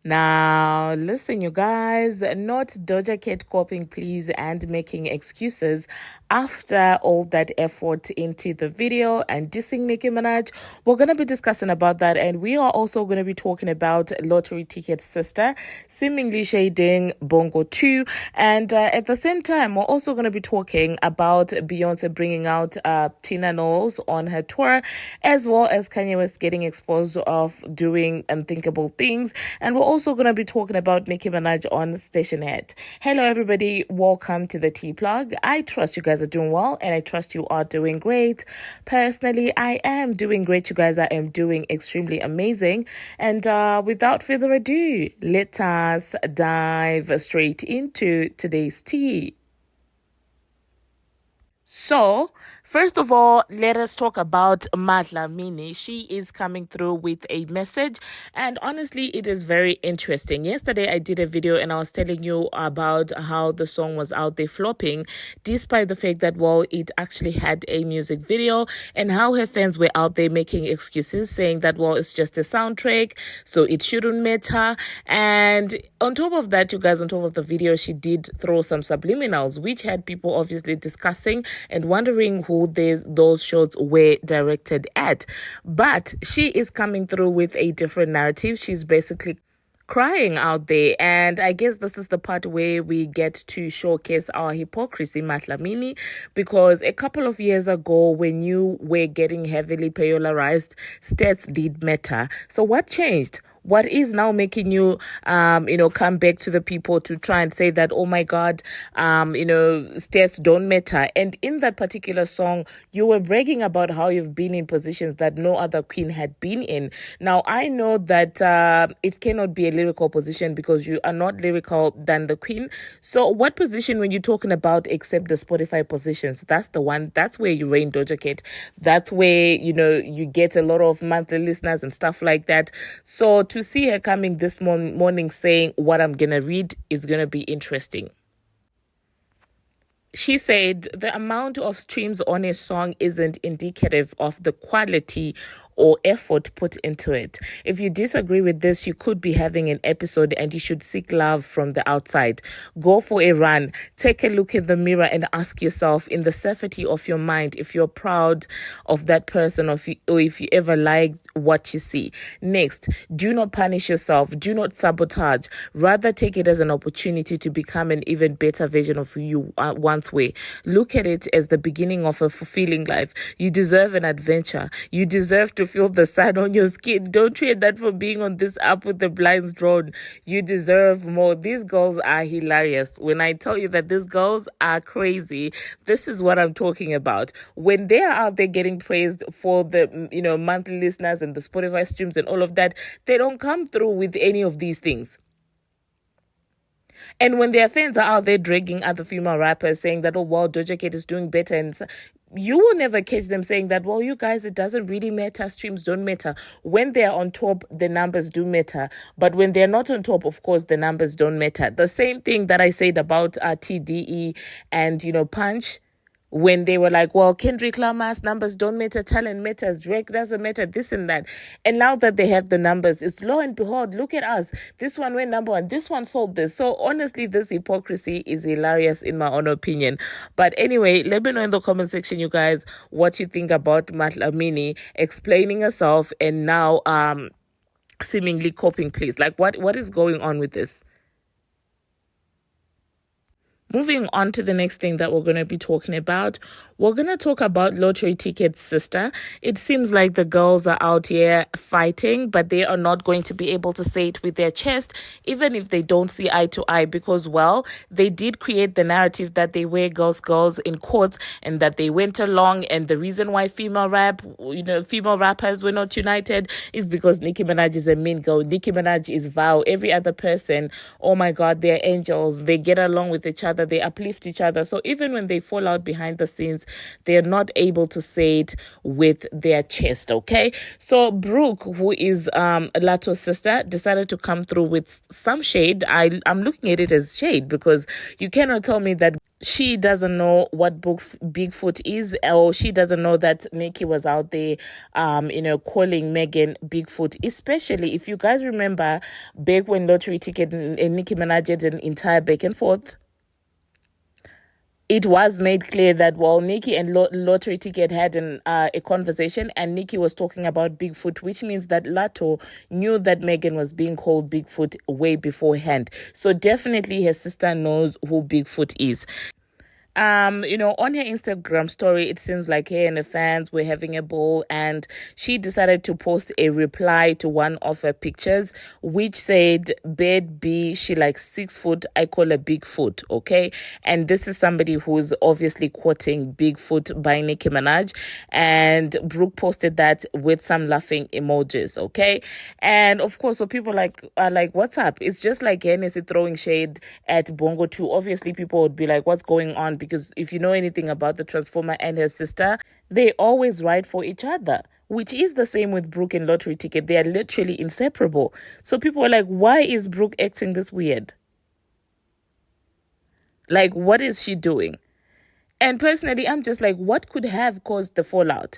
Now, listen, you guys, not Doja Cat copying please and making excuses after all that effort into the video and dissing Nicki Minaj. We're going to be discussing about that, and we are also going to be talking about Lottery Ticket's sister seemingly shading Bongo 2, and at the same time, we're also going to be talking about Beyonce bringing out Tina Knowles on her tour, as well as Kanye West getting exposed of doing unthinkable things, and we're also going to be talking about Nicki Minaj on Station Head. Hello, everybody. Welcome to the T-Plug. I trust you guys are doing well, and I trust you are doing great. Personally, I am doing great, you guys. I am doing extremely amazing. And without further ado, let us dive straight into today's tea. So, first of all, let us talk about Madlamini. She is coming through with a message, and honestly, it is very interesting. Yesterday, I did a video and I was telling you about how the song was out there flopping, despite the fact that, well, it actually had a music video, and how her fans were out there making excuses, saying that, well, it's just a soundtrack, so it shouldn't matter. And on top of that, you guys, on top of the video, she did throw some subliminals, which had people obviously discussing and wondering who those shots were directed at. But she is coming through with a different narrative. She's basically crying out there, and I guess this is the part where we get to showcase our hypocrisy, Madlamini, because a couple of years ago, when you were getting heavily polarized, stats did matter. So what changed? What is now making you, come back to the people to try and say that, oh my God, stats don't matter? And in that particular song, you were bragging about how you've been in positions that no other queen had been in. Now, I know that it cannot be a lyrical position because you are not lyrical than the queen. So what position when you're talking about except the Spotify positions? That's the one. That's where you reign, Doja Cat. That's where, you get a lot of monthly listeners and stuff like that. So to see her coming this morning saying what I'm going to read is going to be interesting. She said the amount of streams on a song isn't indicative of the quality or effort put into it. If you disagree with this, you could be having an episode and you should seek love from the outside. Go for a run. Take a look in the mirror and ask yourself in the safety of your mind if you're proud of that person or if you ever liked what you see. Next, do not punish yourself. Do not sabotage. Rather take it as an opportunity to become an even better version of who you once were. Look at it as the beginning of a fulfilling life. You deserve an adventure. You deserve to feel the sun on your skin. Don't trade that for being on this app with the blinds drawn. You deserve more. These girls are hilarious. When I tell you that these girls are crazy, this is what I'm talking about. When they are out there getting praised for the monthly listeners and the Spotify streams and all of that, they don't come through with any of these things. And when their fans are out there dragging other female rappers saying that, oh, well, Doja Cat is doing better, and you will never catch them saying that, well, you guys, it doesn't really matter. Streams don't matter. When they're on top, the numbers do matter. But when they're not on top, of course, the numbers don't matter. The same thing that I said about TDE and, Punch. When they were like, well, Kendrick Lamar's numbers don't matter, talent matters, Drake doesn't matter, this and that. And now that they have the numbers, it's lo and behold, look at us. This one went number one, this one sold this. So honestly, this hypocrisy is hilarious in my own opinion. But anyway, let me know in the comment section, you guys, what you think about Madlamini explaining herself and now seemingly copying please. Like, what is going on with this? Moving on to the next thing that we're going to be talking about, we're going to talk about Lottery Ticket's sister. It seems like the girls are out here fighting, but they are not going to be able to say it with their chest, even if they don't see eye to eye, because, well, they did create the narrative that they were girls in courts and that they went along. And the reason why female rappers were not united is because Nicki Minaj is a mean girl. Nicki Minaj is vile. Every other person, oh my God, they're angels. They get along with each other. They uplift each other. So even when they fall out behind the scenes, they're not able to say it with their chest, okay? So Brooke, who is Latto's sister, decided to come through with some shade. I'm looking at it as shade because you cannot tell me that she doesn't know what Bigfoot is, or she doesn't know that Nicki was out there, calling Megan Bigfoot. Especially if you guys remember back when Lottery Ticket and Nicki Minaj had an entire back and forth. It was made clear that while Nicki and Lottery Ticket had a conversation, and Nicki was talking about Bigfoot, which means that Latto knew that Megan was being called Bigfoot way beforehand. So definitely her sister knows who Bigfoot is. On her Instagram story, it seems like her and the fans were having a ball, and she decided to post a reply to one of her pictures, which said, "Bed B, she like 6 foot, I call her Bigfoot," okay? And this is somebody who's obviously quoting Bigfoot by Nicki Minaj, and Brooke posted that with some laughing emojis, okay? And of course, so people are like, what's up? It's just like Hennessy throwing shade at Bongo too. Obviously, people would be like, what's going on? Because if you know anything about the Transformer and her sister, they always ride for each other, which is the same with Brooke and Lottery Ticket. They are literally inseparable. So people are like, why is Brooke acting this weird? Like, what is she doing? And personally, I'm just like, what could have caused the fallout?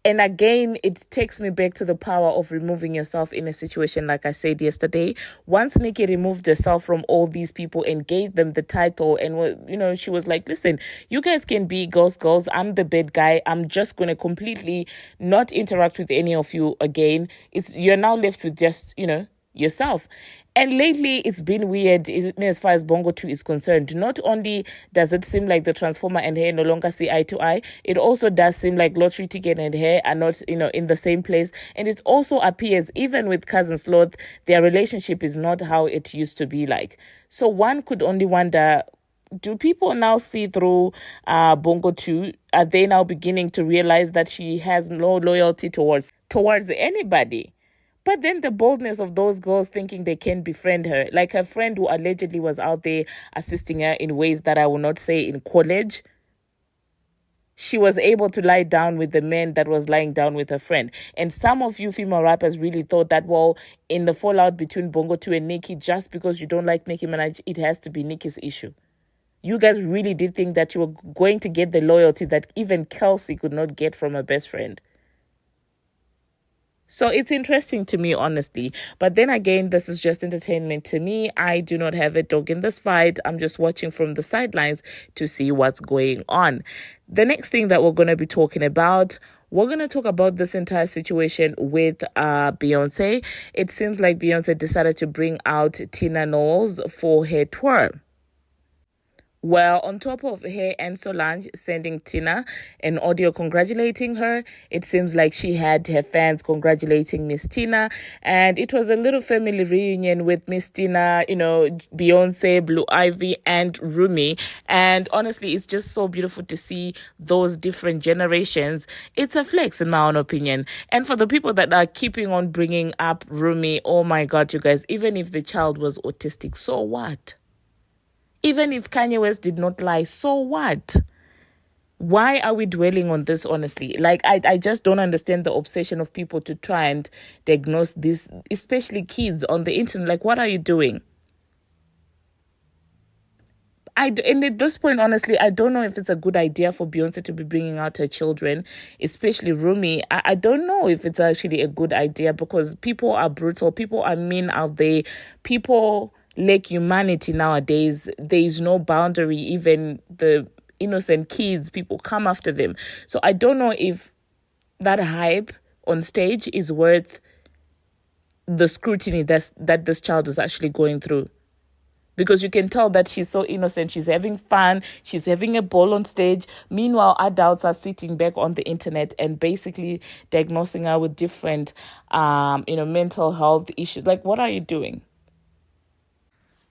And again, it takes me back to the power of removing yourself in a situation, like I said yesterday. Once Nicki removed herself from all these people and gave them the title, and, she was like, listen, you guys can be girls. I'm the bad guy. I'm just going to completely not interact with any of you again. You're now left with just, yourself. And lately, it's been weird as far as Bongo 2 is concerned. Not only does it seem like the Transformer and her no longer see eye to eye, it also does seem like Lottery Ticket and her are not, in the same place. And it also appears, even with Cousin Sloth, their relationship is not how it used to be like. So one could only wonder, do people now see through Bongo 2? Are they now beginning to realize that she has no loyalty towards anybody? But then the boldness of those girls thinking they can befriend her, like her friend who allegedly was out there assisting her in ways that I will not say in college. She was able to lie down with the man that was lying down with her friend. And some of you female rappers really thought that, well, in the fallout between Bongo 2 and Nicki, just because you don't like Nicki Minaj, it has to be Nicki's issue. You guys really did think that you were going to get the loyalty that even Kelsey could not get from her best friend. So it's interesting to me, honestly. But then again, this is just entertainment to me. I do not have a dog in this fight. I'm just watching from the sidelines to see what's going on. The next thing that we're going to be talking about, we're going to talk about this entire situation with Beyonce. It seems like Beyonce decided to bring out Tina Knowles for her tour. Well, on top of her and Solange sending Tina an audio congratulating her, it seems like she had her fans congratulating Miss Tina. And it was a little family reunion with Miss Tina, Beyonce, Blue Ivy, and Rumi. And honestly, it's just so beautiful to see those different generations. It's a flex, in my own opinion. And for the people that are keeping on bringing up Rumi, oh my God, you guys, even if the child was autistic, so what? Even if Kanye West did not lie, so what? Why are we dwelling on this, honestly? Like, I just don't understand the obsession of people to try and diagnose this, especially kids on the internet. Like, what are you doing? And at this point, honestly, I don't know if it's a good idea for Beyonce to be bringing out her children, especially Rumi. I don't know if it's actually a good idea, because people are brutal. People are mean out there. People lack humanity nowadays. There is no boundary. Even the innocent kids, people come after them. So I don't know if that hype on stage is worth the scrutiny that this child is actually going through. Because you can tell that she's so innocent. She's having fun. She's having a ball on stage. Meanwhile, adults are sitting back on the internet and basically diagnosing her with different, mental health issues. Like, what are you doing?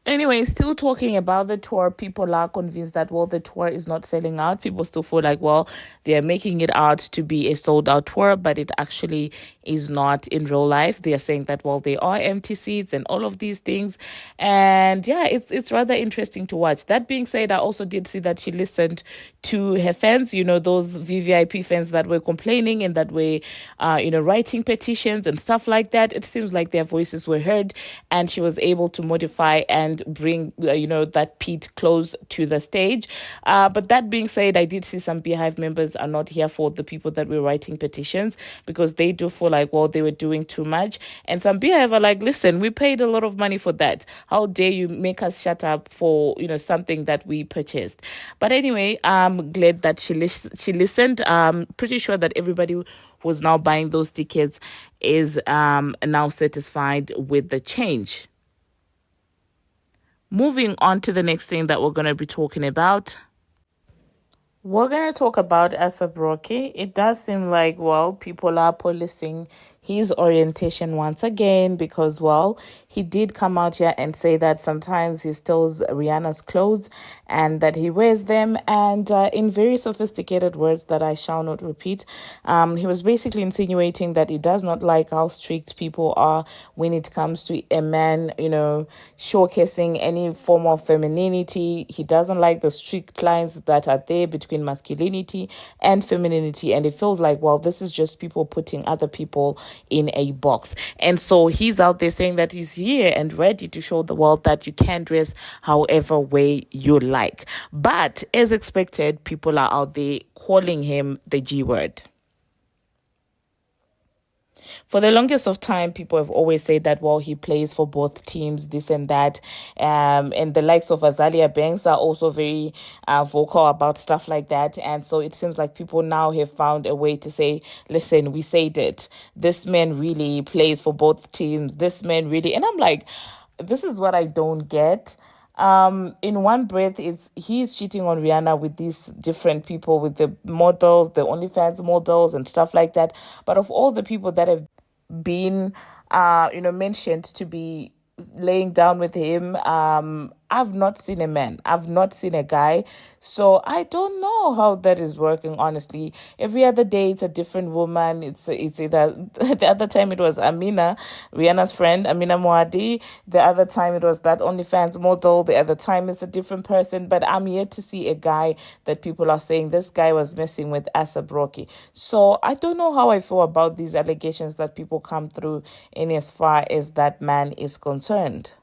Anyway, still talking about the tour, people are convinced that, well, the tour is not selling out. People still feel like, well, they're making it out to be a sold-out tour, but it actually is not in real life. They are saying that, well, there are empty seats and all of these things. And yeah, it's rather interesting to watch. That being said, I also did see that she listened to her fans, those VVIP fans that were complaining and that were, writing petitions and stuff like that. It seems like their voices were heard, and she was able to modify and can't bring, that Pete close to the stage. But that being said, I did see some Beehive members are not here for the people that were writing petitions, because they do feel like, well, they were doing too much. And some Beehive are like, listen, we paid a lot of money for that. How dare you make us shut up for, something that we purchased? But anyway, I'm glad that she listened. Pretty sure that everybody who's now buying those tickets is now satisfied with the change. Moving on to the next thing that we're going to be talking about. We're going to talk about A$AP Rocky. It does seem like, well, people are policing his orientation once again, because, well, he did come out here and say that sometimes he steals Rihanna's clothes and that he wears them, and in very sophisticated words that I shall not repeat, he was basically insinuating that he does not like how strict people are when it comes to a man, showcasing any form of femininity. He doesn't like the strict lines that are there between masculinity and femininity, and it feels like, well, this is just people putting other people in a box. And so he's out there saying that he's here and ready to show the world that you can dress however way you like. But as expected, people are out there calling him the G word. For the longest of time, people have always said that, well, he plays for both teams, this and that. And the likes of Azalia Banks are also very vocal about stuff like that. And so it seems like people now have found a way to say, listen, we said it. This man really plays for both teams. This man really... And I'm like, this is what I don't get. In one breath, he's cheating on Rihanna with these different people, with the models, the OnlyFans models and stuff like that. But of all the people that have been, mentioned to be laying down with him, I've not seen a man. I've not seen a guy. So I don't know how that is working, honestly. Every other day, it's a different woman. It's either, the other time it was Amina, Rihanna's friend, Amina Moadi. The other time it was that OnlyFans model. The other time it's a different person. But I'm yet to see a guy that people are saying this guy was messing with A$AP Rocky. So I don't know how I feel about these allegations that people come through in as far as that man is concerned.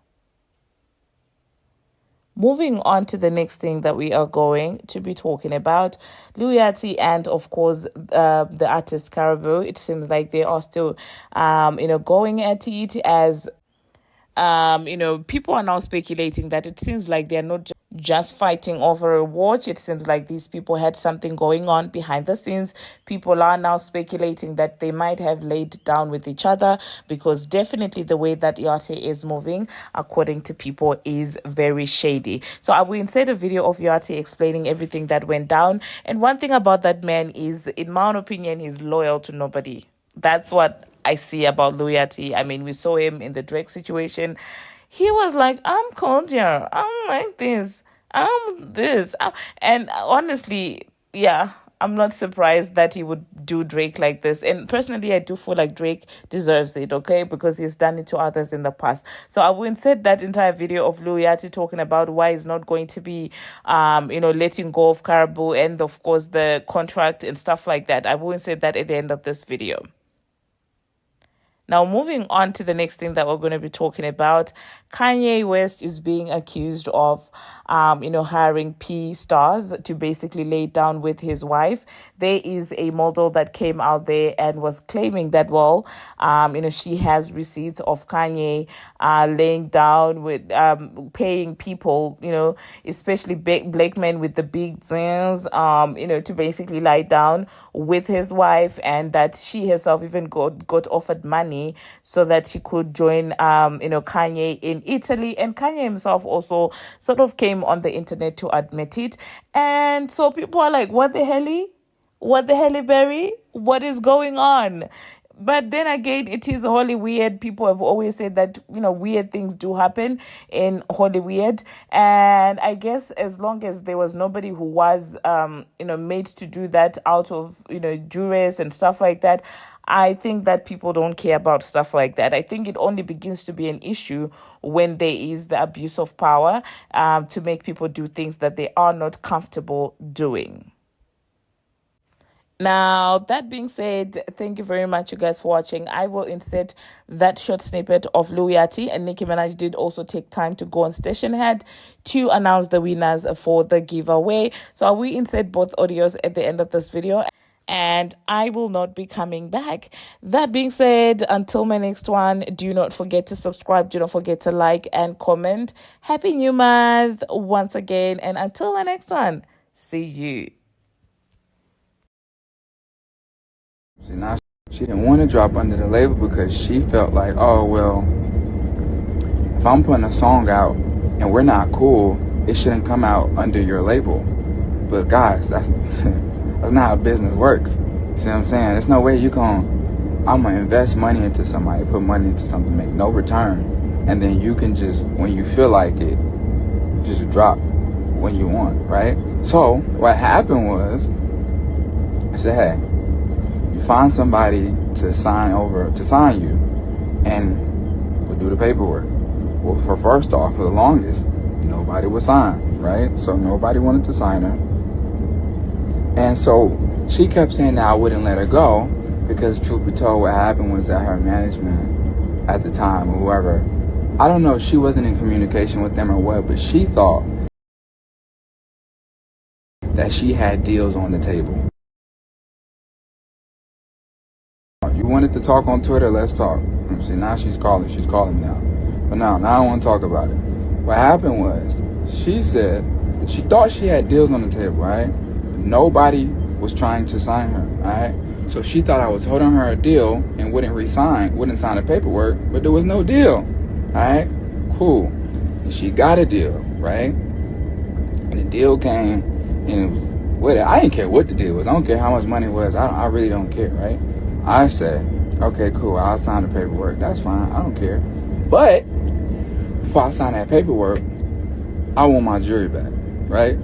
Moving on to the next thing that we are going to be talking about, Luati and, of course, the artist Caribou. It seems like they are still, going at it as, people are now speculating that it seems like they're not just fighting over a watch. It seems like these people had something going on behind the scenes. People are now speculating that they might have laid down with each other, because definitely the way that Yate is moving, according to people, is very shady. So I will insert a video of Yate explaining everything that went down. And one thing about that man is, in my own opinion, he's loyal to nobody. That's what I see about Luati. I mean, we saw him in the Drake situation. He was like, I'm cordial. I'm like this. I'm this. And honestly, yeah, I'm not surprised that he would do Drake like this. And personally, I do feel like Drake deserves it, okay? Because he's done it to others in the past. So I will insert that entire video of Luati talking about why he's not going to be, letting go of Caribou and, of course, the contract and stuff like that. I will insert that at the end of this video. Now, moving on to the next thing that we're going to be talking about, Kanye West is being accused of, hiring P stars to basically lay down with his wife. There is a model that came out there and was claiming that, well, she has receipts of Kanye laying down with, paying people, especially black men with the big zins, to basically lie down with his wife, and that she herself even got offered money so that she could join, Kanye in Italy. And Kanye himself also sort of came on the internet to admit it. And so people are like, what the hell? What the hell, Barry? What is going on? But then again, it is Hollywood. People have always said that, weird things do happen in Hollywood. And I guess as long as there was nobody who was, made to do that out of, duress and stuff like that, I think that people don't care about stuff like that. I think it only begins to be an issue when there is the abuse of power to make people do things that they are not comfortable doing. Now, that being said, thank you very much, you guys, for watching. I will insert that short snippet of Luati, and Nicki Minaj did also take time to go on Station Head to announce the winners for the giveaway. So I will insert both audios at the end of this video, and I will not be coming back. That being said, until my next one, do not forget to subscribe, do not forget to like and comment. Happy New Month once again, and until my next one, see you. See, now she didn't want to drop under the label because she felt like, oh, well, if I'm putting a song out and we're not cool, it shouldn't come out under your label. But guys, that's that's not how business works. You see what I'm saying? There's no way I'm gonna invest money into somebody, put money into something, make no return, and then you can just, when you feel like it, just drop when you want, right? So what happened was, I said, hey, you find somebody to sign you, and we'll do the paperwork. Well, first off, for the longest, nobody would sign, right? So nobody wanted to sign her. And so she kept saying that I wouldn't let her go because, truth be told, what happened was that her management at the time, or whoever, I don't know if she wasn't in communication with them or what, but she thought that she had deals on the table. You wanted to talk on Twitter, let's talk. See, now she's calling me now. But now I don't want to talk about it. What happened was, she said that she thought she had deals on the table, right? Nobody was trying to sign her, right? So she thought I was holding her a deal and wouldn't sign the paperwork, but there was no deal, right? Cool. And she got a deal, right? And the deal came, and it was, I didn't care what the deal was. I don't care how much money it was. I really don't care, right? I said, okay, cool, I'll sign the paperwork. That's fine, I don't care. But before I sign that paperwork, I want my jewelry back, right?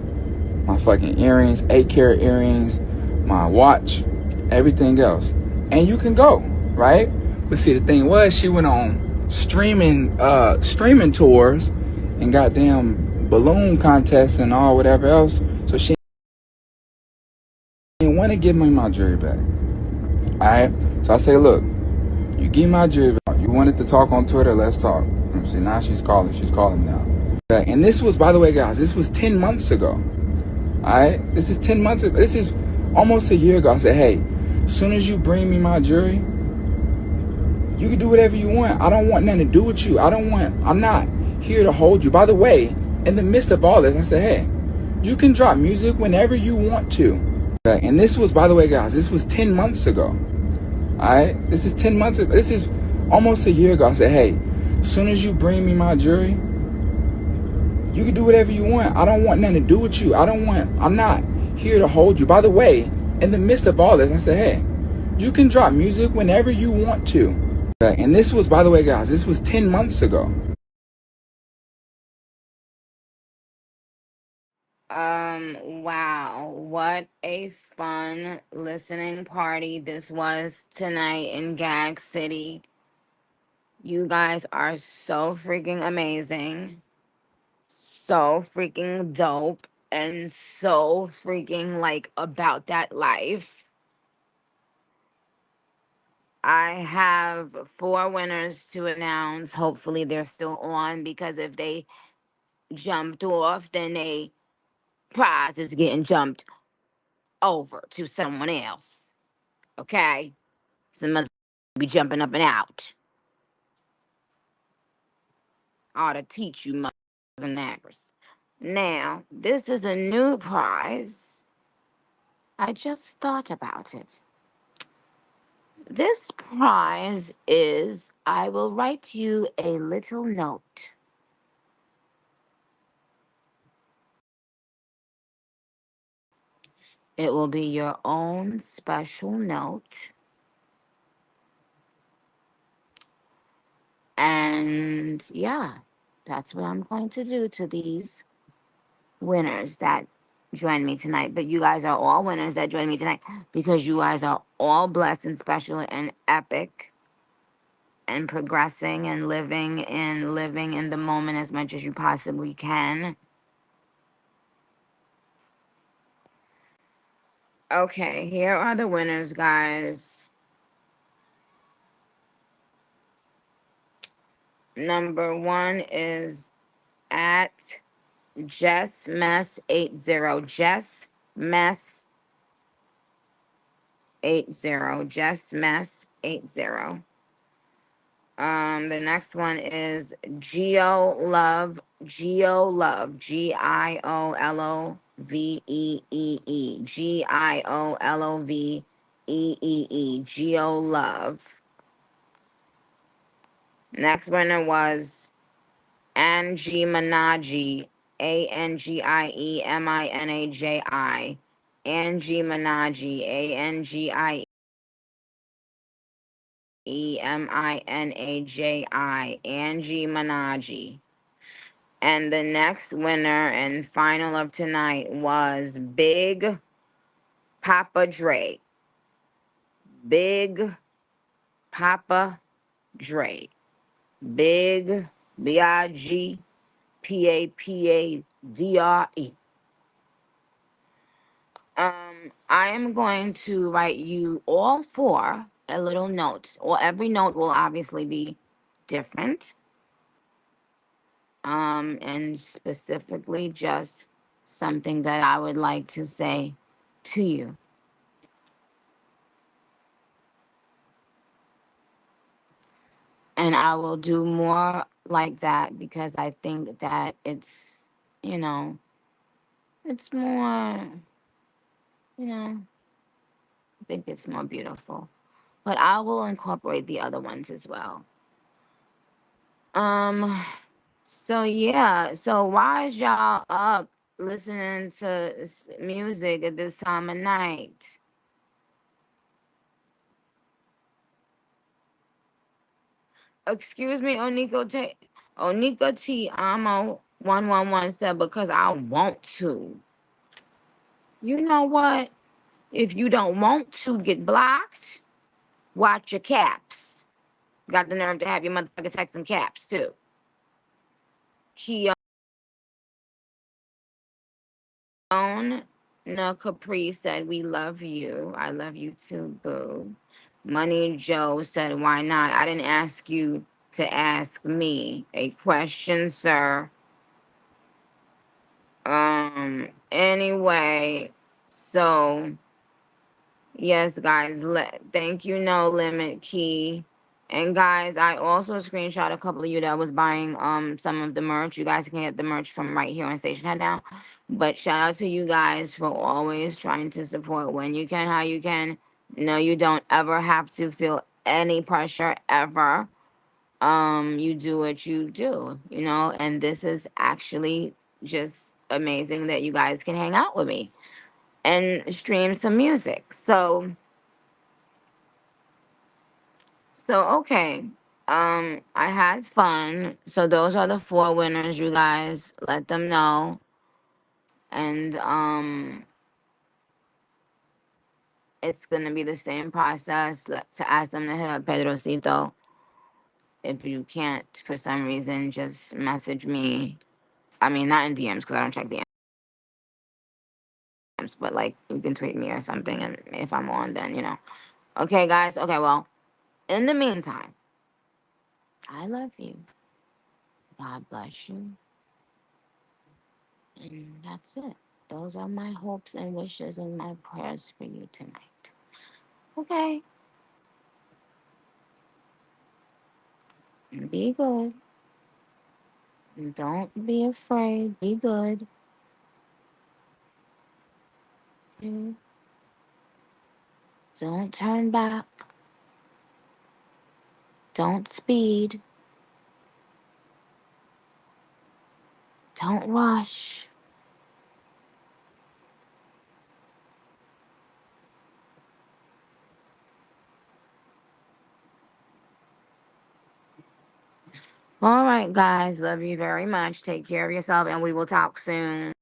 My fucking earrings, 8-carat earrings, my watch, everything else. And you can go, right? But see, the thing was, she went on streaming tours and goddamn balloon contests and all whatever else. So she didn't want to give me my jewelry back. Alright? So I say, look, you give me my jewelry back. You wanted to talk on Twitter, let's talk. See, now she's calling me now. And this was, by the way, guys, this was 10 months ago. Alright? This is 10 months ago. This is almost a year ago. I said, hey, as soon as you bring me my jewelry, you can do whatever you want. I don't want nothing to do with you. I'm not here to hold you. By the way, in the midst of all this, I said, hey, you can drop music whenever you want to. And this was, by the way, guys, this was 10 months ago. Alright? This is 10 months ago. This is almost a year ago. I said, hey, as soon as you bring me my jewelry, you can do whatever you want. I don't want nothing to do with you. I'm not here to hold you. By the way, in the midst of all this, I said, hey, you can drop music whenever you want to. And this was, by the way, guys, this was 10 months ago. Wow, what a fun listening party this was tonight in Gag City. You guys are so freaking amazing, so freaking dope, and so freaking like about that life. I have 4 winners to announce. Hopefully they're still on, because if they jumped off, then they prize is getting jumped over to someone else. Okay? Some mother be jumping up and out. I ought to teach you mothers and naggers. Now, this is a new prize. I just thought about it. This prize is, I will write you a little note. It will be your own special note. And yeah, that's what I'm going to do to these winners that join me tonight. But you guys are all winners that join me tonight, because you guys are all blessed and special and epic and progressing and living in the moment as much as you possibly can. Okay, here are the winners, guys. Number one is at Jess Mess 80. Jess Mess 80. Jess Mess 80. The next one is Geo Love. Geo Love. Giollovee. Giollovee. Geo Love. Next winner was Angie Minaj. Angieminaji. Angie Minaj. Angieminaji. Angie Minaj. And the next winner and final of tonight was Big Papa Dre. Big Papa Dre. Big Bigpadre. I am going to write you all four a little note. Or every note will obviously be different. And specifically just something that I would like to say to you. And I will do more like that because I think that you know, it's more, I think it's more beautiful. But I will incorporate the other ones as well. So yeah, so why is y'all up listening to music at this time of night? Excuse me, Onika T. Amo 111 said because I want to. You know what? If you don't want to get blocked, watch your caps. Got the nerve to have your motherfucking text in caps too. Keon No Capri said we love you. I love you too, boo. Money Joe said why not? I didn't ask you to ask me a question, sir. Anyway, so yes, guys, thank you, No Limit Key. And guys, I also screenshot a couple of you that was buying some of the merch. You guys can get the merch from right here on Station Head now. But shout out to you guys for always trying to support when you can, how you can. No, you don't ever have to feel any pressure ever. You do what you do, and this is actually just amazing that you guys can hang out with me and stream some music. So okay. I had fun. So those are the four winners, you guys. Let them know. And it's gonna be the same process to ask them to hit up Pedrocito. If you can't for some reason, just message me. I mean, not in DMs because I don't check DMs, but like you can tweet me or something, and if I'm on, then Okay, guys. Okay, well, in the meantime, I love you. God bless you. And that's it. Those are my hopes and wishes and my prayers for you tonight. Okay. Be good. Don't be afraid. Be good. And don't turn back. Don't speed. Don't rush. All right, guys. Love you very much. Take care of yourself, and we will talk soon.